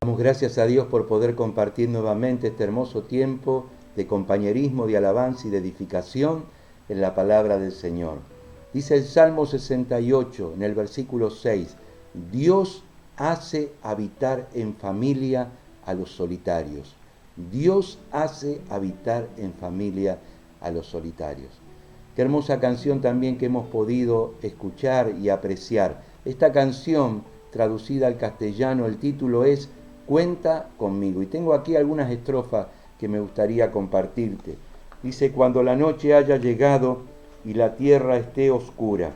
Damos gracias a Dios por poder compartir nuevamente este hermoso tiempo de compañerismo, de alabanza y de edificación en la palabra del Señor. Dice el Salmo 68, en el versículo 6, Dios hace habitar en familia a los solitarios. Dios hace habitar en familia a los solitarios. Qué hermosa canción también que hemos podido escuchar y apreciar. Esta canción, traducida al castellano, el título es Cuenta conmigo. Y tengo aquí algunas estrofas que me gustaría compartirte. Dice, cuando la noche haya llegado y la tierra esté oscura,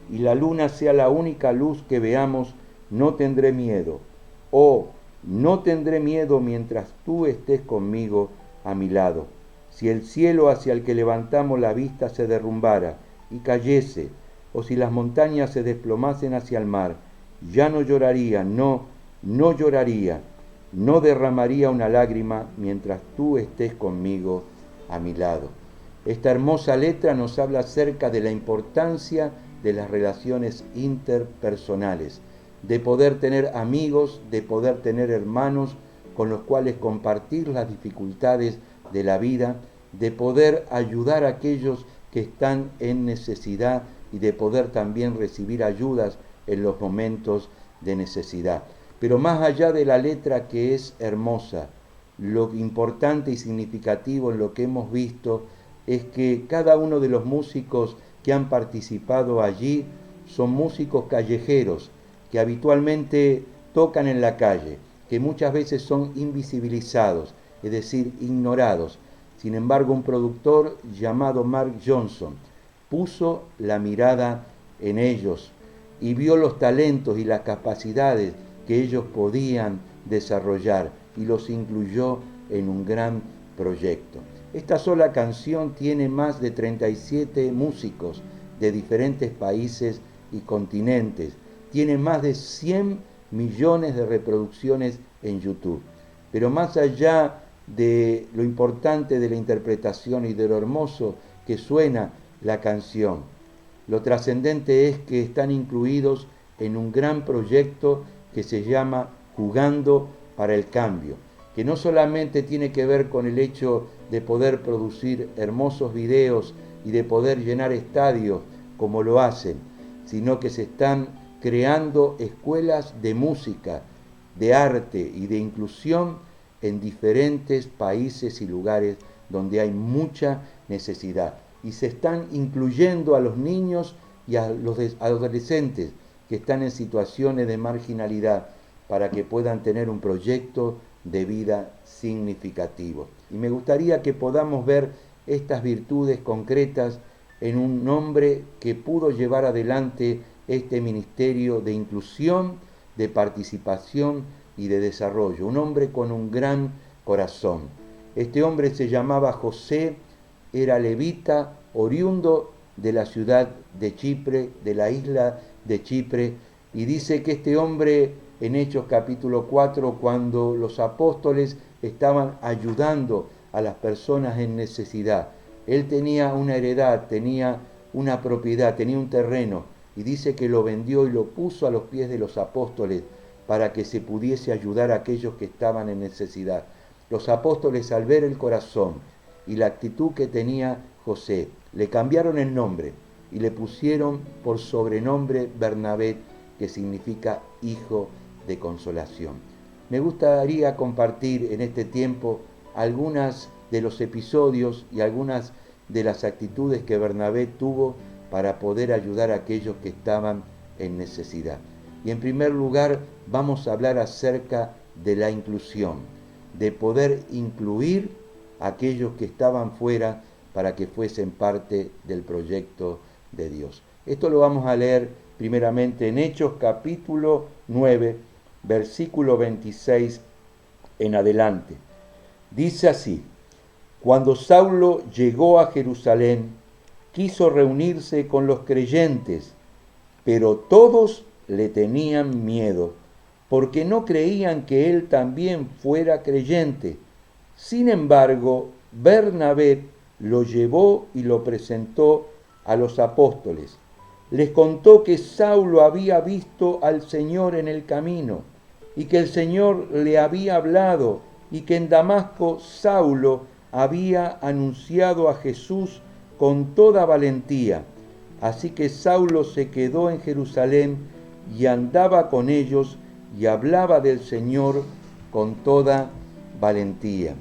y la luna sea la única luz que veamos, no tendré miedo. Oh, no tendré miedo mientras tú estés conmigo a mi lado. Si el cielo hacia el que levantamos la vista se derrumbara y cayese, o si las montañas se desplomasen hacia el mar, ya no lloraría, no lloraría, no derramaría una lágrima mientras tú estés conmigo a mi lado. Esta hermosa letra nos habla acerca de la importancia de las relaciones interpersonales, de poder tener amigos, de poder tener hermanos con los cuales compartir las dificultades de la vida, de poder ayudar a aquellos que están en necesidad y de poder también recibir ayudas en los momentos de necesidad. Pero más allá de la letra, que es hermosa, lo importante y significativo en lo que hemos visto es que cada uno de los músicos que han participado allí son músicos callejeros que habitualmente tocan en la calle, que muchas veces son invisibilizados, es decir, ignorados. Sin embargo, un productor llamado Mark Johnson puso la mirada en ellos y vio los talentos y las capacidades que ellos podían desarrollar y los incluyó en un gran proyecto. Esta sola canción tiene más de 37 músicos de diferentes países y continentes. Tiene más de 100 millones de reproducciones en YouTube. Pero más allá de lo importante de la interpretación y de lo hermoso que suena la canción, lo trascendente es que están incluidos en un gran proyecto que se llama Jugando para el Cambio, que no solamente tiene que ver con el hecho de poder producir hermosos videos y de poder llenar estadios como lo hacen, sino que se están creando escuelas de música, de arte y de inclusión en diferentes países y lugares donde hay mucha necesidad. Y se están incluyendo a los niños y a los adolescentes que están en situaciones de marginalidad para que puedan tener un proyecto de vida significativo. Y me gustaría que podamos ver estas virtudes concretas en un hombre que pudo llevar adelante este ministerio de inclusión, de participación y de desarrollo. Un hombre con un gran corazón. Este hombre se llamaba José, era levita, oriundo de la ciudad de Chipre, de la isla de Chipre, y dice que este hombre en Hechos capítulo 4, cuando los apóstoles estaban ayudando a las personas en necesidad, él tenía una heredad, tenía una propiedad, tenía un terreno, y dice que lo vendió y lo puso a los pies de los apóstoles para que se pudiese ayudar a aquellos que estaban en necesidad. Los apóstoles, al ver el corazón y la actitud que tenía José, le cambiaron el nombre y le pusieron por sobrenombre Bernabé, que significa hijo de consolación. Me gustaría compartir en este tiempo algunas de los episodios y algunas de las actitudes que Bernabé tuvo para poder ayudar a aquellos que estaban en necesidad. Y en primer lugar vamos a hablar acerca de la inclusión, de poder incluir a aquellos que estaban fuera para que fuesen parte del proyecto de Dios. Esto lo vamos a leer primeramente en Hechos capítulo 9, versículo 26 en adelante. Dice así: cuando Saulo llegó a Jerusalén, quiso reunirse con los creyentes, pero todos le tenían miedo, porque no creían que él también fuera creyente. Sin embargo, Bernabé lo llevó y lo presentó a los apóstoles. Les contó que Saulo había visto al Señor en el camino y que el Señor le había hablado y que en Damasco Saulo había anunciado a Jesús con toda valentía. Así que Saulo se quedó en Jerusalén y andaba con ellos y hablaba del Señor con toda valentía.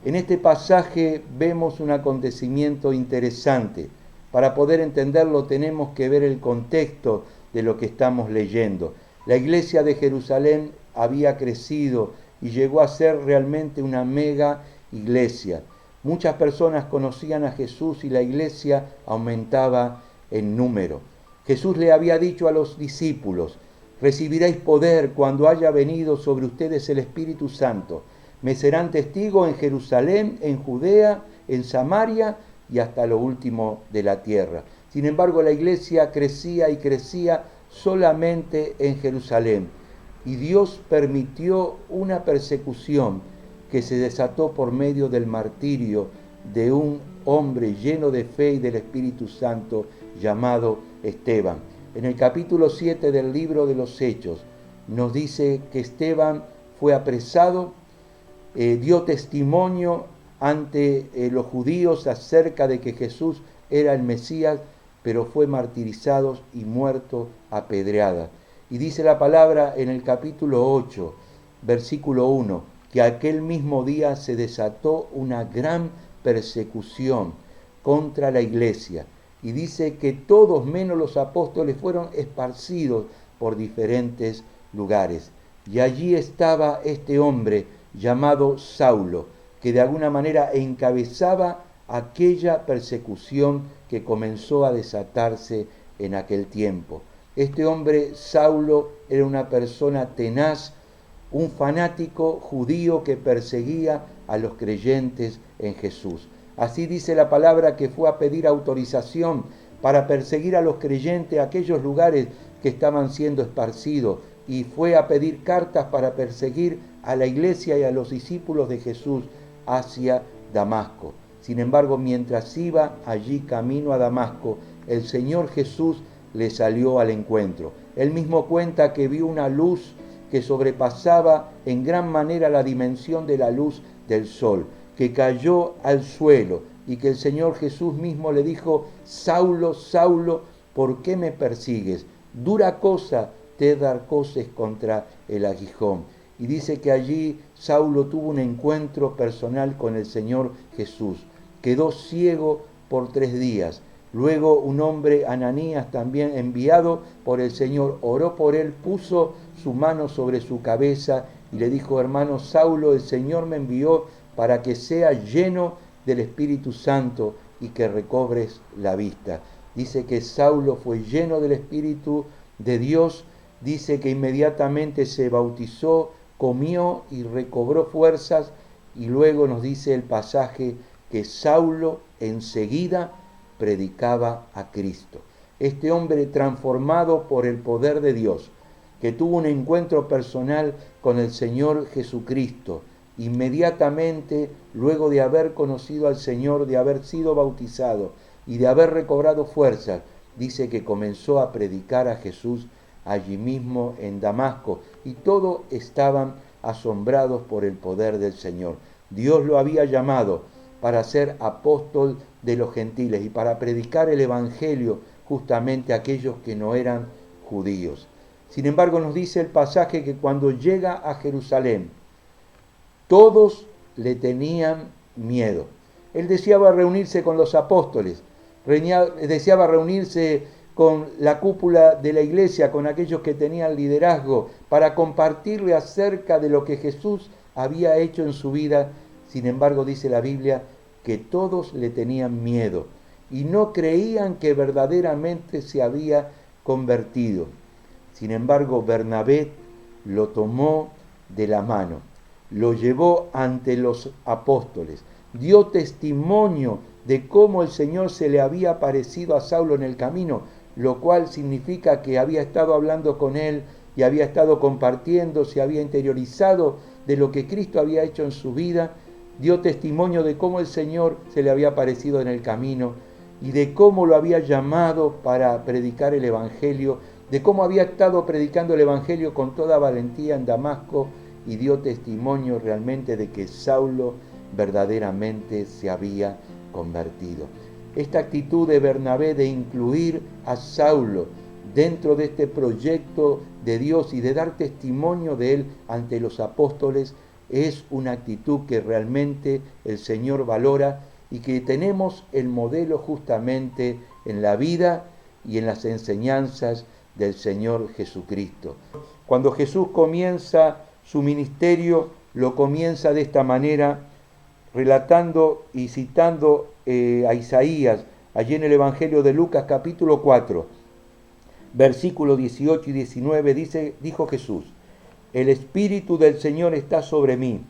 En este pasaje vemos un acontecimiento interesante. Para poder entenderlo tenemos que ver el contexto de lo que estamos leyendo. La iglesia de Jerusalén había crecido y llegó a ser realmente una mega iglesia. Muchas personas conocían a Jesús y la iglesia aumentaba en número. Jesús le había dicho a los discípulos: recibiréis poder cuando haya venido sobre ustedes el Espíritu Santo. Me serán testigos en Jerusalén, en Judea, en Samaria y hasta lo último de la tierra. Sin embargo, la iglesia crecía y crecía solamente en Jerusalén. Y Dios permitió una persecución que se desató por medio del martirio de un hombre lleno de fe y del Espíritu Santo llamado Esteban. En el capítulo 7 del libro de los Hechos nos dice que Esteban fue apresado, dio testimonio ante los judíos acerca de que Jesús era el Mesías, pero fue martirizado y muerto a pedradas. Y dice la palabra en el capítulo 8, versículo 1, que aquel mismo día se desató una gran persecución contra la iglesia. Y dice que todos menos los apóstoles fueron esparcidos por diferentes lugares. Y allí estaba este hombre llamado Saulo, que de alguna manera encabezaba aquella persecución que comenzó a desatarse en aquel tiempo. Este hombre, Saulo, era una persona tenaz, un fanático judío que perseguía a los creyentes en Jesús. Así dice la palabra que fue a pedir autorización para perseguir a los creyentes a aquellos lugares que estaban siendo esparcidos, y fue a pedir cartas para perseguir a la iglesia y a los discípulos de Jesús hacia Damasco. Sin embargo, mientras iba allí camino a Damasco, el Señor Jesús le salió al encuentro. Él mismo cuenta que vio una luz que sobrepasaba en gran manera la dimensión de la luz del sol, que cayó al suelo y que el Señor Jesús mismo le dijo: Saulo, Saulo, ¿por qué me persigues? Dura cosa te es dar coces contra el aguijón. Y dice que allí Saulo tuvo un encuentro personal con el Señor Jesús. Quedó ciego por 3 días. Luego un hombre, Ananías, también enviado por el Señor, oró por él, puso su mano sobre su cabeza y le dijo: hermano Saulo, el Señor me envió para que seas lleno del Espíritu Santo y que recobres la vista. Dice que Saulo fue lleno del Espíritu de Dios. Dice que inmediatamente se bautizó, comió y recobró fuerzas, y luego nos dice el pasaje que Saulo enseguida predicaba a Cristo. Este hombre transformado por el poder de Dios, que tuvo un encuentro personal con el Señor Jesucristo, inmediatamente luego de haber conocido al Señor, de haber sido bautizado y de haber recobrado fuerzas, dice que comenzó a predicar a Jesús allí mismo en Damasco, y todos estaban asombrados por el poder del Señor. Dios lo había llamado para ser apóstol de los gentiles y para predicar el evangelio justamente a aquellos que no eran judíos. Sin embargo, nos dice el pasaje que cuando llega a Jerusalén, todos le tenían miedo. Él deseaba reunirse con los apóstoles, deseaba reunirse con la cúpula de la iglesia, con aquellos que tenían liderazgo, para compartirle acerca de lo que Jesús había hecho en su vida. Sin embargo, dice la Biblia que todos le tenían miedo y no creían que verdaderamente se había convertido. Sin embargo, Bernabé lo tomó de la mano, lo llevó ante los apóstoles, dio testimonio de cómo el Señor se le había aparecido a Saulo en el camino, lo cual significa que había estado hablando con él y había estado compartiendo, se había interiorizado de lo que Cristo había hecho en su vida. Dio testimonio de cómo el Señor se le había aparecido en el camino y de cómo lo había llamado para predicar el Evangelio de cómo había estado predicando el Evangelio con toda valentía en Damasco y dio testimonio realmente de que Saulo verdaderamente se había convertido. Esta actitud de Bernabé de incluir a Saulo dentro de este proyecto de Dios y de dar testimonio de él ante los apóstoles es una actitud que realmente el Señor valora y que tenemos el modelo justamente en la vida y en las enseñanzas del Señor Jesucristo. Cuando Jesús comienza su ministerio, lo comienza de esta manera, relatando y citando a Isaías, allí en el Evangelio de Lucas capítulo 4, versículos 18 y 19, dijo Jesús: el Espíritu del Señor está sobre mí,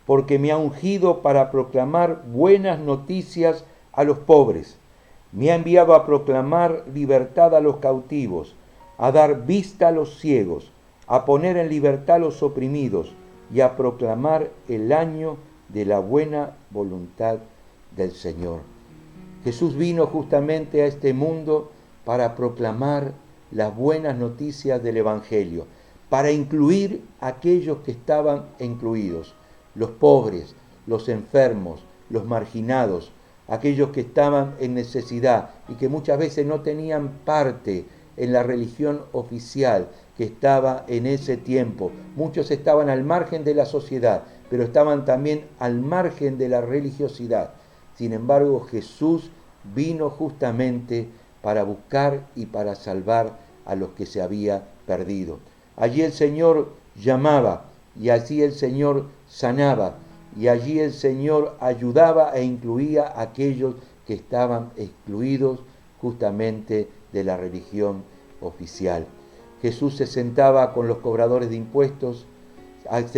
porque me ha ungido para proclamar buenas noticias a los pobres. Me ha enviado a proclamar libertad a los cautivos, a dar vista a los ciegos, a poner en libertad a los oprimidos y a proclamar el año de la buena voluntad del Señor. Jesús vino justamente a este mundo para proclamar las buenas noticias del Evangelio, para incluir a aquellos que estaban incluidos, los pobres, los enfermos, los marginados, aquellos que estaban en necesidad y que muchas veces no tenían parte en la religión oficial que estaba en ese tiempo. Muchos estaban al margen de la sociedad, pero estaban también al margen de la religiosidad. Sin embargo, Jesús vino justamente para buscar y para salvar a los que se había perdido. Allí el Señor llamaba y allí el Señor sanaba y allí el Señor ayudaba e incluía a aquellos que estaban excluidos justamente de la religión oficial. Jesús se sentaba con los cobradores de impuestos,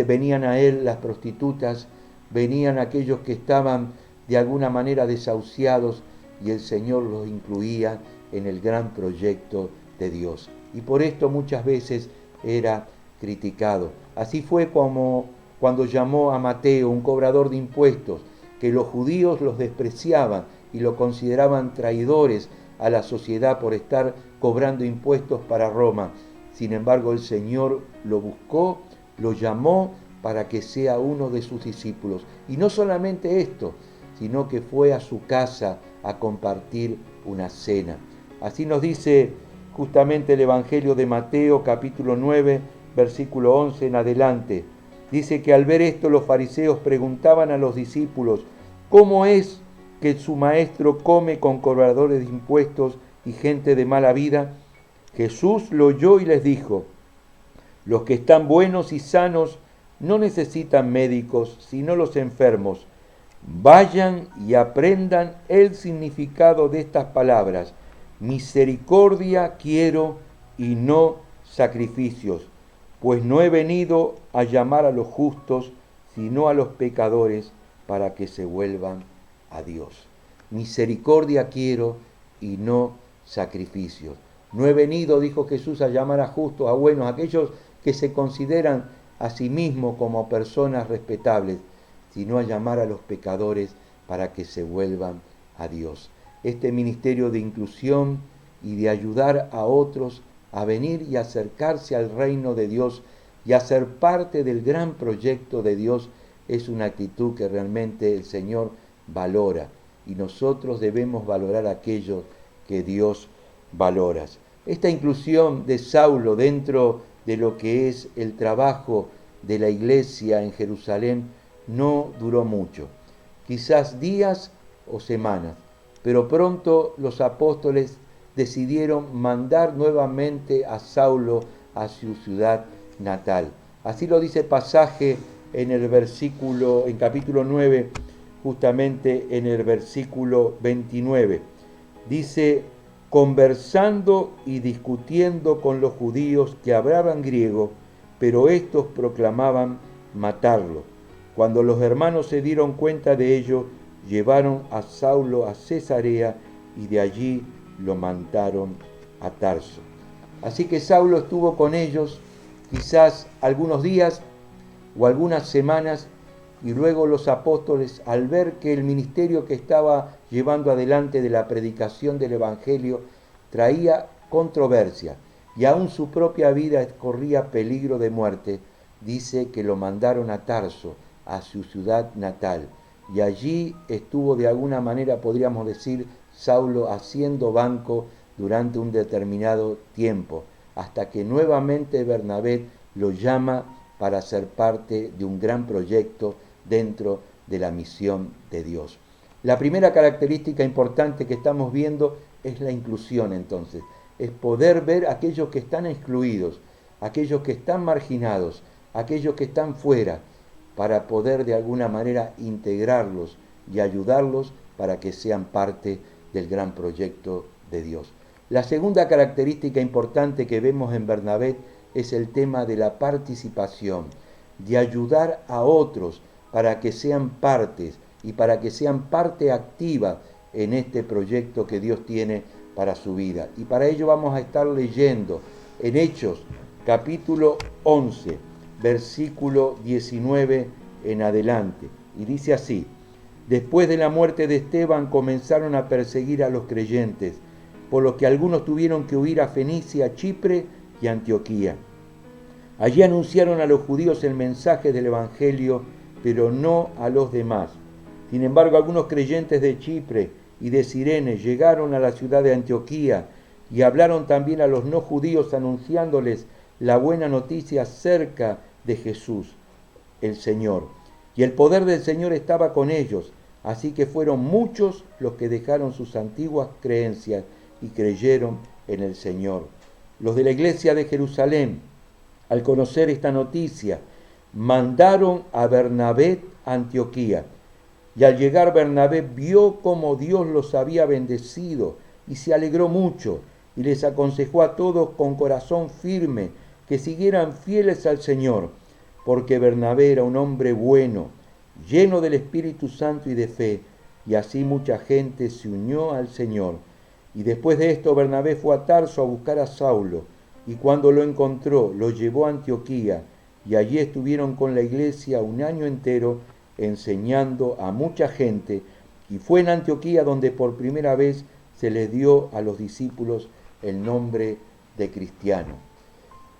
venían a él las prostitutas, venían aquellos que estaban de alguna manera desahuciados y el Señor los incluía en el gran proyecto de Dios. Y por esto muchas veces era criticado. Así fue como cuando llamó a Mateo, un cobrador de impuestos, que los judíos los despreciaban y lo consideraban traidores a la sociedad por estar cobrando impuestos para Roma. Sin embargo, el Señor lo buscó, lo llamó para que sea uno de sus discípulos. Y no solamente esto, sino que fue a su casa a compartir una cena. Así nos dice justamente el Evangelio de Mateo, capítulo 9, versículo 11 en adelante. Dice que al ver esto los fariseos preguntaban a los discípulos: ¿cómo es que su maestro come con cobradores de impuestos y gente de mala vida? Jesús lo oyó y les dijo: los que están buenos y sanos no necesitan médicos, sino los enfermos. Vayan y aprendan el significado de estas palabras: misericordia quiero y no sacrificios, pues no he venido a llamar a los justos, sino a los pecadores, para que se vuelvan a Dios. Misericordia quiero y no sacrificios. No he venido, dijo Jesús, a llamar a justos, a buenos, a aquellos que se consideran a sí mismos como personas respetables, sino a llamar a los pecadores para que se vuelvan a Dios. Este ministerio de inclusión y de ayudar a otros a venir y acercarse al reino de Dios y a ser parte del gran proyecto de Dios es una actitud que realmente el Señor valora y nosotros debemos valorar aquello que Dios valora. Esta inclusión de Saulo dentro de lo que es el trabajo de la iglesia en Jerusalén no duró mucho, quizás días o semanas, pero pronto los apóstoles decidieron mandar nuevamente a Saulo a su ciudad natal. Así lo dice el pasaje en en capítulo 9, justamente en el versículo 29. Dice: conversando y discutiendo con los judíos que hablaban griego, pero estos proclamaban matarlo. Cuando los hermanos se dieron cuenta de ello, llevaron a Saulo a Cesarea y de allí lo mandaron a Tarso. Así que Saulo estuvo con ellos quizás algunos días o algunas semanas, y luego los apóstoles, al ver que el ministerio que estaba llevando adelante de la predicación del Evangelio traía controversia, y aún su propia vida corría peligro de muerte, dice que lo mandaron a Tarso, a su ciudad natal. Y allí estuvo de alguna manera, podríamos decir, Saulo haciendo banco durante un determinado tiempo, hasta que nuevamente Bernabé lo llama para ser parte de un gran proyecto dentro de la misión de Dios. La primera característica importante que estamos viendo es la inclusión, entonces. Es poder ver a aquellos que están excluidos, aquellos que están marginados, aquellos que están fuera, para poder de alguna manera integrarlos y ayudarlos para que sean parte del gran proyecto de Dios. La segunda característica importante que vemos en Bernabé es el tema de la participación, de ayudar a otros para que sean partes y para que sean parte activa en este proyecto que Dios tiene para su vida. Y para ello vamos a estar leyendo en Hechos, capítulo 11, versículo 19 en adelante. Y dice así: después de la muerte de Esteban comenzaron a perseguir a los creyentes, por lo que algunos tuvieron que huir a Fenicia, Chipre y Antioquía. Allí anunciaron a los judíos el mensaje del Evangelio, pero no a los demás. Sin embargo, algunos creyentes de Chipre y de Cirene llegaron a la ciudad de Antioquía y hablaron también a los no judíos anunciándoles la buena noticia acerca de Jesús, el Señor. Y el poder del Señor estaba con ellos, así que fueron muchos los que dejaron sus antiguas creencias y creyeron en el Señor. Los de la iglesia de Jerusalén, al conocer esta noticia, mandaron a Bernabé a Antioquía. Y al llegar Bernabé vio cómo Dios los había bendecido y se alegró mucho y les aconsejó a todos con corazón firme que siguieran fieles al Señor, porque Bernabé era un hombre bueno, lleno del Espíritu Santo y de fe, y así mucha gente se unió al Señor. Y después de esto Bernabé fue a Tarso a buscar a Saulo, y cuando lo encontró lo llevó a Antioquía, y allí estuvieron con la iglesia un año entero enseñando a mucha gente, y fue en Antioquía donde por primera vez se les dio a los discípulos el nombre de cristiano.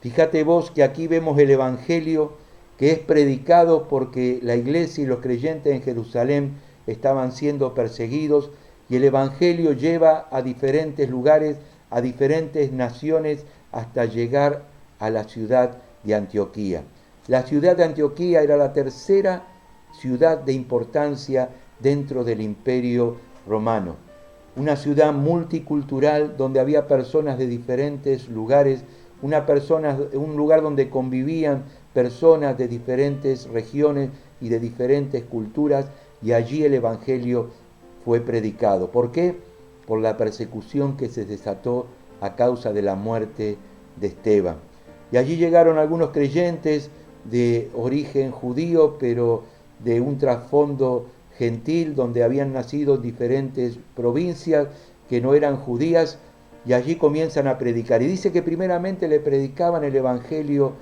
Fíjate vos que aquí vemos el Evangelio que es predicado porque la iglesia y los creyentes en Jerusalén estaban siendo perseguidos, y el Evangelio lleva a diferentes lugares, a diferentes naciones, hasta llegar a la ciudad de Antioquía. La ciudad de Antioquía era la tercera ciudad de importancia dentro del Imperio Romano. Una ciudad multicultural donde había personas de diferentes lugares, un lugar donde convivían personas de diferentes regiones y de diferentes culturas, y allí el Evangelio fue predicado. ¿Por qué? Por la persecución que se desató a causa de la muerte de Esteban. Y allí llegaron algunos creyentes de origen judío, pero de un trasfondo gentil, donde habían nacido diferentes provincias que no eran judías, y allí comienzan a predicar. Y dice que primeramente le predicaban el Evangelio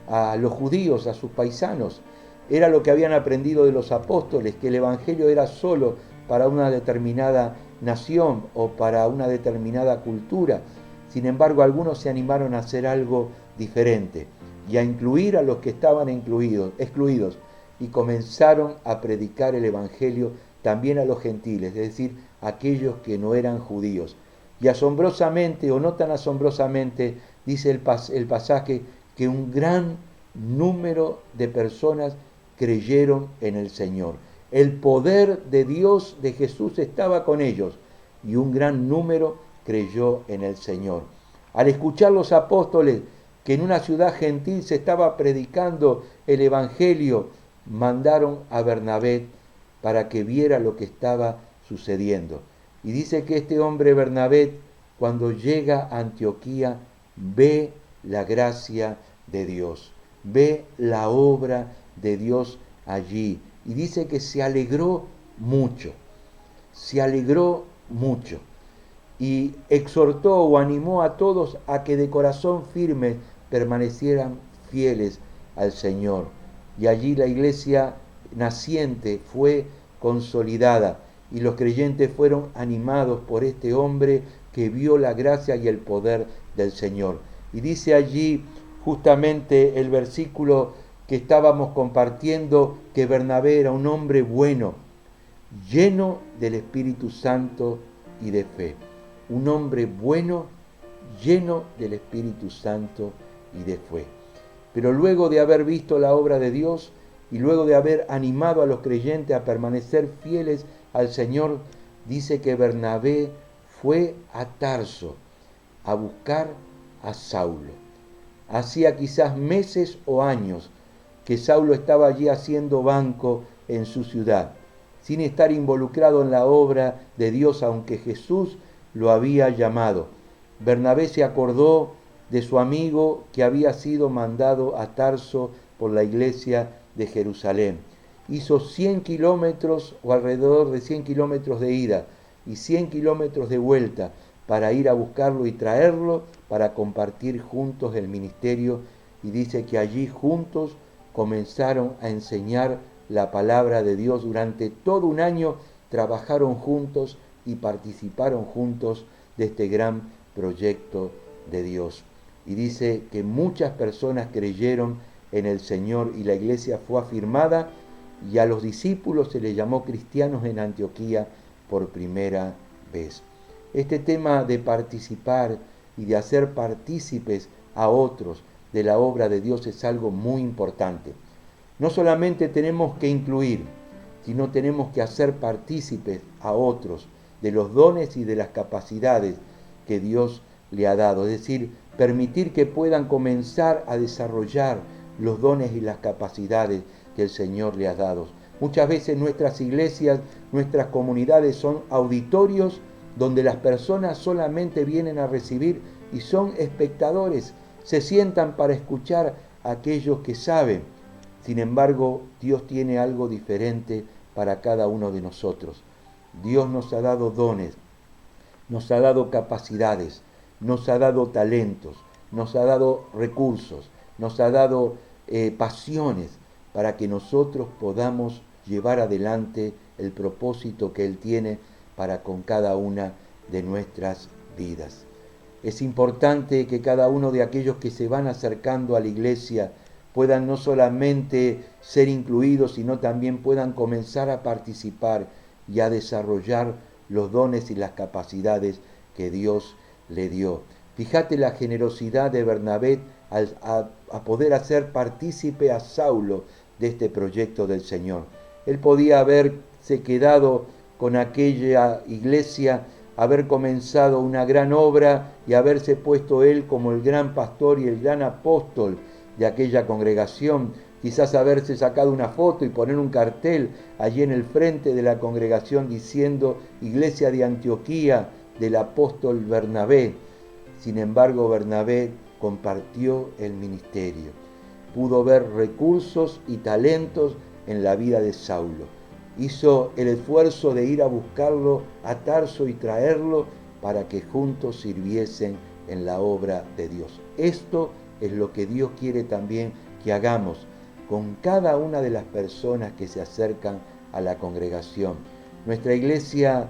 a los judíos, a sus paisanos. Era lo que habían aprendido de los apóstoles, que el Evangelio era solo para una determinada nación o para una determinada cultura. Sin embargo, algunos se animaron a hacer algo diferente y a incluir a los que estaban excluidos, y comenzaron a predicar el Evangelio también a los gentiles, es decir, a aquellos que no eran judíos. Y asombrosamente, o no tan asombrosamente, dice el pasaje, que un gran número de personas creyeron en el Señor. El poder de Dios, de Jesús, estaba con ellos, y un gran número creyó en el Señor. Al escuchar los apóstoles que en una ciudad gentil se estaba predicando el Evangelio, mandaron a Bernabé para que viera lo que estaba sucediendo. Y dice que este hombre Bernabé, cuando llega a Antioquía, ve la gracia de Dios, ve la obra de Dios allí. Y dice que se alegró mucho, y exhortó o animó a todos a que de corazón firme permanecieran fieles al Señor. Y allí la iglesia naciente fue consolidada, y los creyentes fueron animados por este hombre que vio la gracia y el poder del Señor. Y dice allí justamente el versículo que estábamos compartiendo, que Bernabé era un hombre bueno, lleno del Espíritu Santo y de fe. Un hombre bueno, lleno del Espíritu Santo y de fe. Pero luego de haber visto la obra de Dios y luego de haber animado a los creyentes a permanecer fieles al Señor, dice que Bernabé fue a Tarso a buscar a Saulo. Hacía quizás meses o años que Saulo estaba allí haciendo banco en su ciudad, sin estar involucrado en la obra de Dios, aunque Jesús lo había llamado. Bernabé se acordó de su amigo que había sido mandado a Tarso por la iglesia de Jerusalén. Hizo 100 kilómetros o alrededor de 100 kilómetros de ida y 100 kilómetros de vuelta para ir a buscarlo y traerlo para compartir juntos el ministerio, y dice que allí juntos comenzaron a enseñar la palabra de Dios. Durante todo un año trabajaron juntos y participaron juntos de este gran proyecto de Dios. Y dice que muchas personas creyeron en el Señor y la iglesia fue afirmada, y a los discípulos se les llamó cristianos en Antioquía por primera vez. Este tema de participar y de hacer partícipes a otros de la obra de Dios es algo muy importante. No solamente tenemos que incluir, sino tenemos que hacer partícipes a otros de los dones y de las capacidades que Dios le ha dado. Es decir, permitir que puedan comenzar a desarrollar los dones y las capacidades que el Señor le ha dado. Muchas veces nuestras iglesias, nuestras comunidades son auditorios donde las personas solamente vienen a recibir y son espectadores, se sientan para escuchar a aquellos que saben. Sin embargo, Dios tiene algo diferente para cada uno de nosotros. Dios nos ha dado dones, nos ha dado capacidades, nos ha dado talentos, nos ha dado recursos, nos ha dado pasiones para que nosotros podamos llevar adelante el propósito que Él tiene para con cada una de nuestras vidas. Es importante que cada uno de aquellos que se van acercando a la iglesia puedan no solamente ser incluidos, sino también puedan comenzar a participar y a desarrollar los dones y las capacidades que Dios le dio. Fíjate la generosidad de Bernabé a poder hacer partícipe a Saulo de este proyecto del Señor. Él podía haberse quedado con aquella iglesia, haber comenzado una gran obra y haberse puesto él como el gran pastor y el gran apóstol de aquella congregación, quizás haberse sacado una foto y poner un cartel allí en el frente de la congregación diciendo Iglesia de Antioquía del apóstol Bernabé. Sin embargo, Bernabé compartió el ministerio, pudo ver recursos y talentos en la vida de Saulo. Hizo el esfuerzo de ir a buscarlo a Tarso y traerlo para que juntos sirviesen en la obra de Dios. Esto es lo que Dios quiere también que hagamos con cada una de las personas que se acercan a la congregación. Nuestra iglesia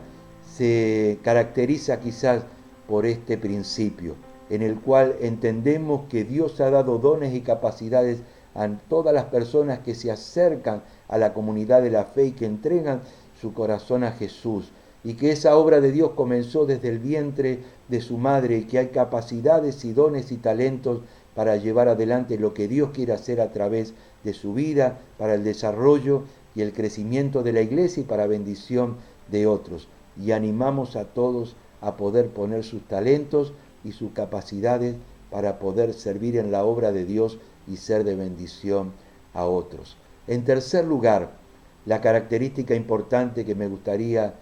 se caracteriza quizás por este principio, en el cual entendemos que Dios ha dado dones y capacidades a todas las personas que se acercan a la comunidad de la fe y que entregan su corazón a Jesús, y que esa obra de Dios comenzó desde el vientre de su madre y que hay capacidades y dones y talentos para llevar adelante lo que Dios quiere hacer a través de su vida, para el desarrollo y el crecimiento de la iglesia y para bendición de otros. Y animamos a todos a poder poner sus talentos y sus capacidades para poder servir en la obra de Dios y ser de bendición a otros. En tercer lugar, la característica importante que me gustaría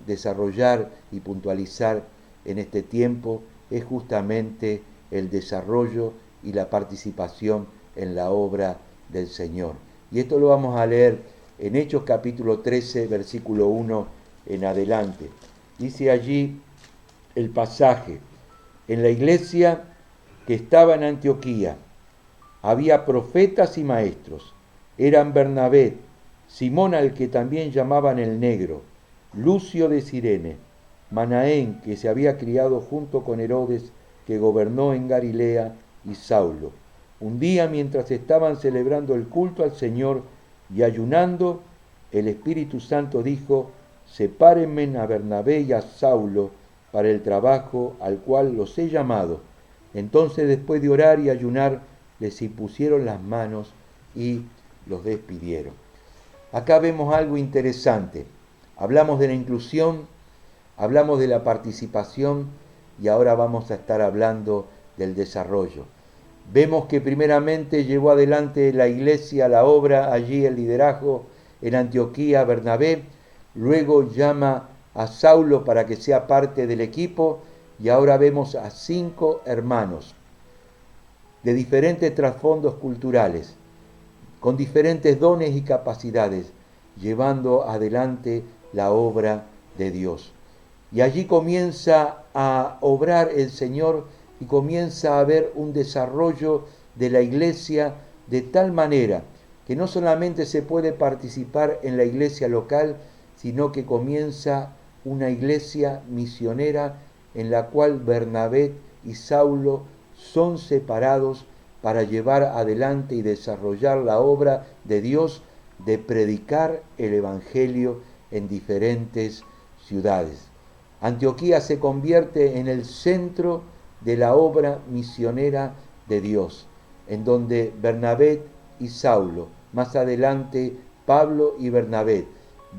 desarrollar y puntualizar en este tiempo es justamente el desarrollo y la participación en la obra del Señor. Y esto lo vamos a leer en Hechos capítulo 13, versículo 1 en adelante. Dice allí el pasaje: en la iglesia que estaba en Antioquía había profetas y maestros. Eran Bernabé, Simón al que también llamaban el Negro, Lucio de Cirene, Manaén, que se había criado junto con Herodes, que gobernó en Galilea, y Saulo. Un día, mientras estaban celebrando el culto al Señor y ayunando, el Espíritu Santo dijo: sepárenme a Bernabé y a Saulo para el trabajo al cual los he llamado. Entonces, después de orar y ayunar, les impusieron las manos y los despidieron. Acá vemos algo interesante. Hablamos de la inclusión, hablamos de la participación y ahora vamos a estar hablando del desarrollo. Vemos que primeramente llevó adelante la iglesia, la obra, allí el liderazgo en Antioquía, Bernabé, luego llama a Saulo para que sea parte del equipo y ahora vemos a 5 hermanos de diferentes trasfondos culturales, con diferentes dones y capacidades, llevando adelante la obra de Dios. Y allí comienza a obrar el Señor y comienza a haber un desarrollo de la iglesia de tal manera que no solamente se puede participar en la iglesia local, sino que comienza una iglesia misionera en la cual Bernabé y Saulo son separados para llevar adelante y desarrollar la obra de Dios de predicar el Evangelio en diferentes ciudades. Antioquía se convierte en el centro de la obra misionera de Dios, en donde Bernabé y Saulo, más adelante Pablo y Bernabé,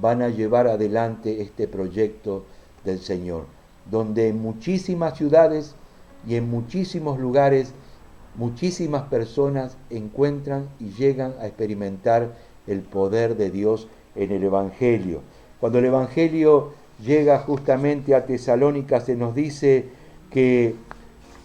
van a llevar adelante este proyecto del Señor, donde en muchísimas ciudades y en muchísimos lugares, muchísimas personas encuentran y llegan a experimentar el poder de Dios en el Evangelio. Cuando el Evangelio llega justamente a Tesalónica, se nos dice que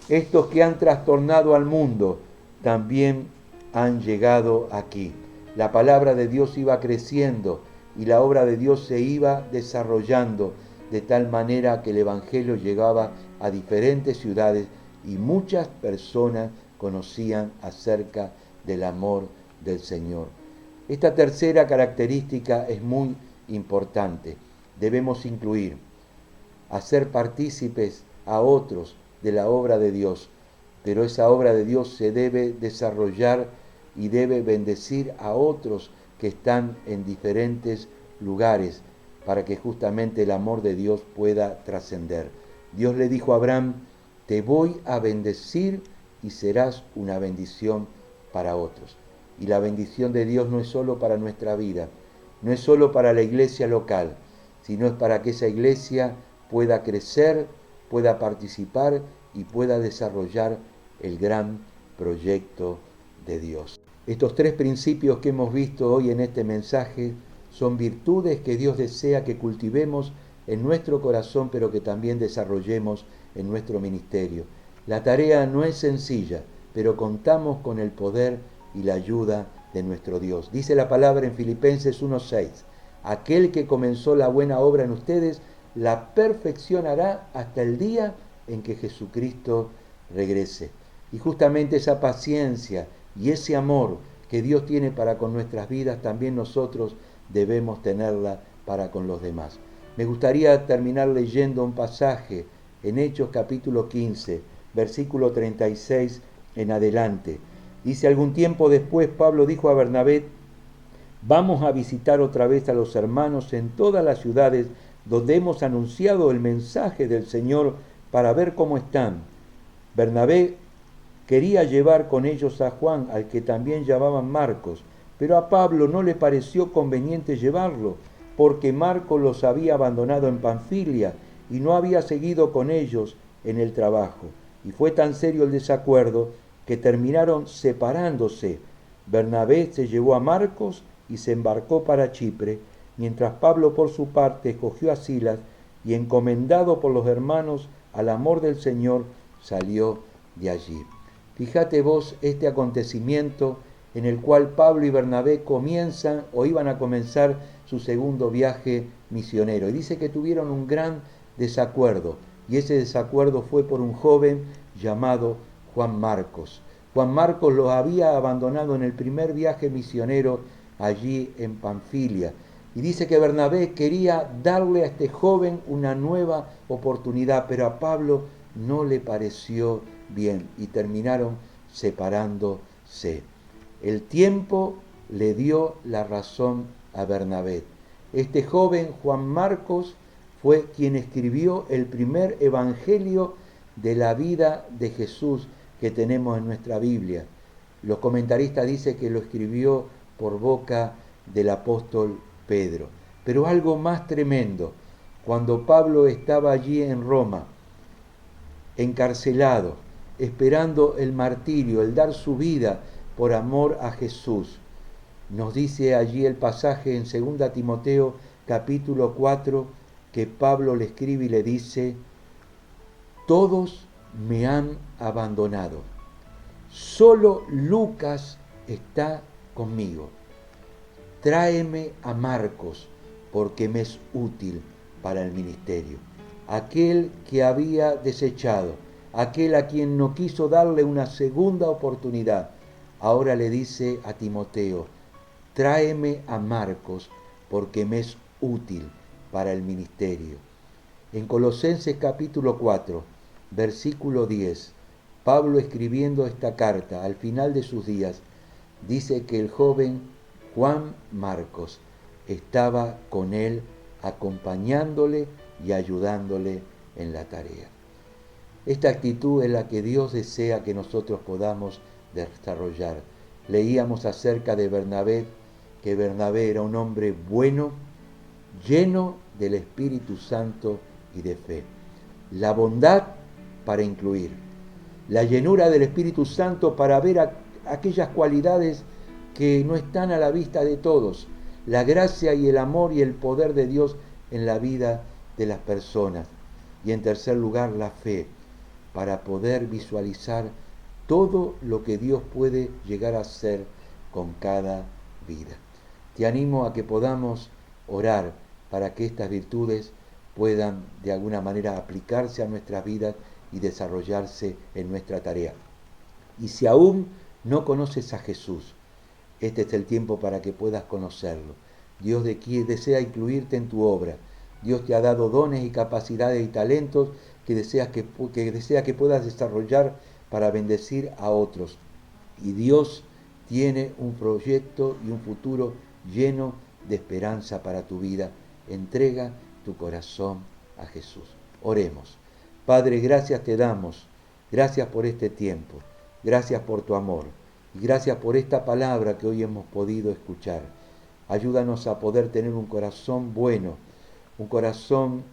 estos que han trastornado al mundo también han llegado aquí. La palabra de Dios iba creciendo y la obra de Dios se iba desarrollando de tal manera que el Evangelio llegaba a diferentes ciudades y muchas personas conocían acerca del amor del Señor. Esta tercera característica es muy importante. Debemos incluir, hacer partícipes a otros de la obra de Dios, pero esa obra de Dios se debe desarrollar y debe bendecir a otros que están en diferentes lugares para que justamente el amor de Dios pueda trascender. Dios le dijo a Abraham: te voy a bendecir y serás una bendición para otros. Y la bendición de Dios no es solo para nuestra vida, no es solo para la iglesia local, sino es para que esa iglesia pueda crecer, pueda participar y pueda desarrollar el gran proyecto de Dios. Estos 3 principios que hemos visto hoy en este mensaje son virtudes que Dios desea que cultivemos en nuestro corazón, pero que también desarrollemos en nuestro ministerio. La tarea no es sencilla, pero contamos con el poder y la ayuda de nuestro Dios. Dice la palabra en Filipenses 1:6, aquel que comenzó la buena obra en ustedes, la perfeccionará hasta el día en que Jesucristo regrese. Y justamente esa paciencia y ese amor que Dios tiene para con nuestras vidas, también nosotros debemos tenerla para con los demás. Me gustaría terminar leyendo un pasaje en Hechos capítulo 15, versículo 36 en adelante. Dice: algún tiempo después Pablo dijo a Bernabé: vamos a visitar otra vez a los hermanos en todas las ciudades donde hemos anunciado el mensaje del Señor para ver cómo están. Bernabé quería llevar con ellos a Juan, al que también llamaban Marcos, pero a Pablo no le pareció conveniente llevarlo, porque Marcos los había abandonado en Panfilia y no había seguido con ellos en el trabajo. Y fue tan serio el desacuerdo que terminaron separándose. Bernabé se llevó a Marcos y se embarcó para Chipre, mientras Pablo por su parte escogió a Silas y, encomendado por los hermanos al amor del Señor, salió de allí. Fíjate vos este acontecimiento en el cual Pablo y Bernabé comienzan o iban a comenzar su segundo viaje misionero. Y dice que tuvieron un gran desacuerdo, y ese desacuerdo fue por un joven llamado Juan Marcos. Juan Marcos los había abandonado en el primer viaje misionero allí en Panfilia. Y dice que Bernabé quería darle a este joven una nueva oportunidad, pero a Pablo no le pareció bien y terminaron separándose. El tiempo le dio la razón a Bernabé. Este joven Juan Marcos fue quien escribió el primer evangelio de la vida de Jesús que tenemos en nuestra Biblia. Los comentaristas dicen que lo escribió por boca del apóstol Pedro. Pero algo más tremendo, cuando Pablo estaba allí en Roma, encarcelado, esperando el martirio, el dar su vida por amor a Jesús, nos dice allí el pasaje en 2 Timoteo capítulo 4, que Pablo le escribe y le dice: todos me han abandonado, solo Lucas está conmigo. Tráeme a Marcos, porque me es útil para el ministerio. Aquel que había desechado, aquel a quien no quiso darle una segunda oportunidad, ahora le dice a Timoteo: tráeme a Marcos, porque me es útil para el ministerio. En Colosenses capítulo 4, versículo 10, Pablo, escribiendo esta carta al final de sus días, dice que el joven Juan Marcos estaba con él, acompañándole y ayudándole en la tarea. Esta actitud es la que Dios desea que nosotros podamos desarrollar. Leíamos acerca de Bernabé, que Bernabé era un hombre bueno, lleno del Espíritu Santo y de fe. La bondad para incluir, la llenura del Espíritu Santo para ver aquellas cualidades que no están a la vista de todos, la gracia y el amor y el poder de Dios en la vida de las personas. Y en tercer lugar, la fe, para poder visualizar todo lo que Dios puede llegar a hacer con cada vida. Te animo a que podamos orar para que estas virtudes puedan de alguna manera aplicarse a nuestras vidas y desarrollarse en nuestra tarea. Y si aún no conoces a Jesús, este es el tiempo para que puedas conocerlo. Dios desea incluirte en tu obra. Dios te ha dado dones y capacidades y talentos que desea que puedas desarrollar para bendecir a otros. Y Dios tiene un proyecto y un futuro lleno de esperanza para tu vida. Entrega tu corazón a Jesús. Oremos. Padre, gracias te damos. Gracias por este tiempo. Gracias por tu amor. Y gracias por esta palabra que hoy hemos podido escuchar. Ayúdanos a poder tener un corazón bueno, un corazón,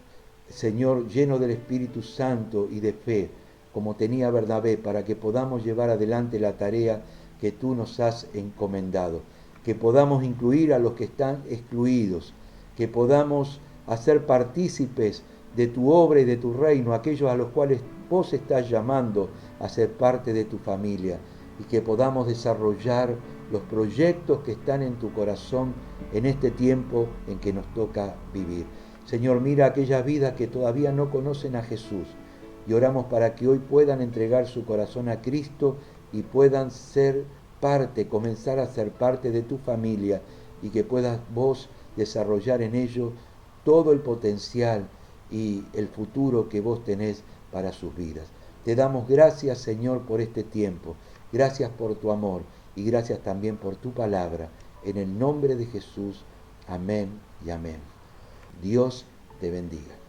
Señor, lleno del Espíritu Santo y de fe, como tenía Bernabé, para que podamos llevar adelante la tarea que tú nos has encomendado, que podamos incluir a los que están excluidos, que podamos hacer partícipes de tu obra y de tu reino, aquellos a los cuales vos estás llamando a ser parte de tu familia, y que podamos desarrollar los proyectos que están en tu corazón en este tiempo en que nos toca vivir. Señor, mira aquellas vidas que todavía no conocen a Jesús, y oramos para que hoy puedan entregar su corazón a Cristo y puedan ser parte, comenzar a ser parte de tu familia, y que puedas vos desarrollar en ellos todo el potencial y el futuro que vos tenés para sus vidas. Te damos gracias, Señor, por este tiempo. Gracias por tu amor y gracias también por tu palabra. En el nombre de Jesús, amén y amén. Dios te bendiga.